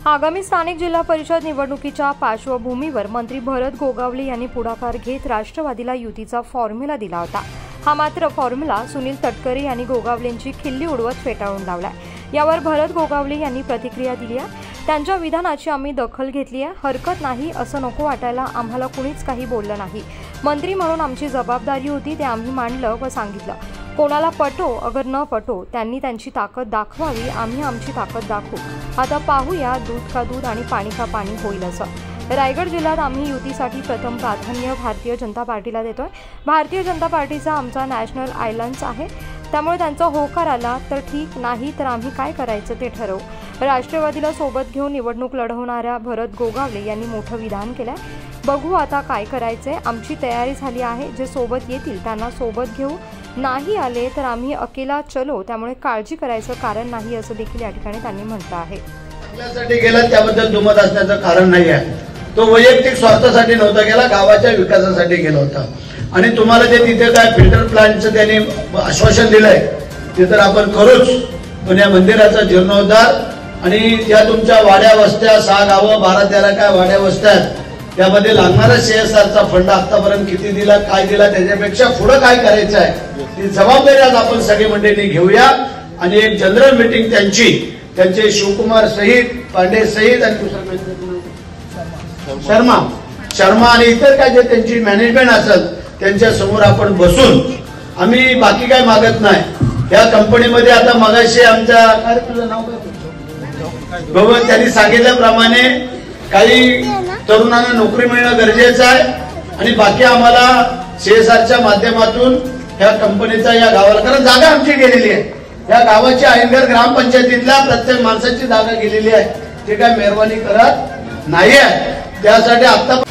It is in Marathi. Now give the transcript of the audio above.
आगामी स्थानिक जिल्हा परिषद निवडणुकीच्या पार्श्वभूमीवर मंत्री भरत गोगावले यांनी पुढाकार घेत राष्ट्रवादीला युतीचा फॉर्म्युला दिला होता। हा मात्र फॉर्म्युला सुनील तटकरे यांनी गोगावलेंची खिल्ली उडवत फेटाळून लावलाय। यावर भरत गोगावले यांनी प्रतिक्रिया दिली आहे। त्यांच्या विधानाची आम्ही दखल घेतली आहे। हरकत नाही असं नको वाटायला आम्हाला कुणीच काही बोललं नाही। मंत्री म्हणून आमची जबाबदारी होती ते आम्ही मांडलं व सांगितलं। कोणाला पटो अगर न पटो त्यांनी त्यांची ताकद दाखवावी, आम्ही आमची ताकद दाखवू। आता पाहूया दूध का दूध आणि पाणी का पाणी होईल असं। रायगड जिल्ह्यात आम्ही युतीसाठी प्रथम प्राधान्य भारतीय जनता पार्टीला देतोय। भारतीय जनता पार्टीचा आमचा नॅशनल आयलन्स आहे, त्यामुळे त्यांचा होकार आला तर ठीक, नाही तर आम्ही काय करायचं ते ठरवू। राष्ट्रवादीला सोबत घेऊन निवडणूक लढवणाऱ्या भरत गोगावले यांनी मोठं विधान केलंय। बघू आता काय करायचंय, आमची तयारी झाली आहे। जे सोबत येतील त्यांना सोबत घेऊ, नाही आले तर आम्ही अकेला चलो, त्यामुळे काळजी करायचं कारण नाही असं देखील या ठिकाणी त्यांनी म्हटलं आहे। चांगल्यासाठी गेला त्याबद्दल दुमत असण्याचं कारण नाही आहे। तो वैयक्तिक स्वार्थासाठी नव्हता गेला, गावाच्या विकासासाठी गेला होता। आणि तुम्हाला जे तिथे काय फिल्टर प्लांटचं त्यांनी आश्वासन दिलंय ते तर आपण करूच, पण या मंदिराचा जीर्णोद्धार आणि ज्या तुमच्या वाड्या वस्त्या 6 गावं 12-13 काय वाड्या वस्त्या त्यामध्ये लागणारा CSRचा फंड आतापर्यंत किती दिला, काय दिला, त्याच्यापेक्षा पुढे काय करायचं आहे ती जबाबदारी आज आपण सगळी मंडळी घेऊया। आणि एक जनरल मीटिंग त्यांचे शिवकुमार सहित, पांडे सहित आणि शर्मा आणि इतर काय जे त्यांची मॅनेजमेंट असेल त्यांच्या समोर आपण बसून, आम्ही बाकी काय मागत नाही। या कंपनीमध्ये आता मगाशी आमच्या काय तुझं नाव काय त्यांनी सांगितल्याप्रमाणे काही तरुणांना नोकरी मिळणं गरजेचं आहे आणि बाकी आम्हाला CSRच्या माध्यमातून ह्या कंपनीचा या गावाला, कारण जागा आमची गेलेली आहे, या गावाची आयनगर ग्रामपंचायतीतल्या प्रत्येक माणसाची जागा गेलेली आहे, ते काय मेहरबानी करत नाही आहे। त्यासाठी आता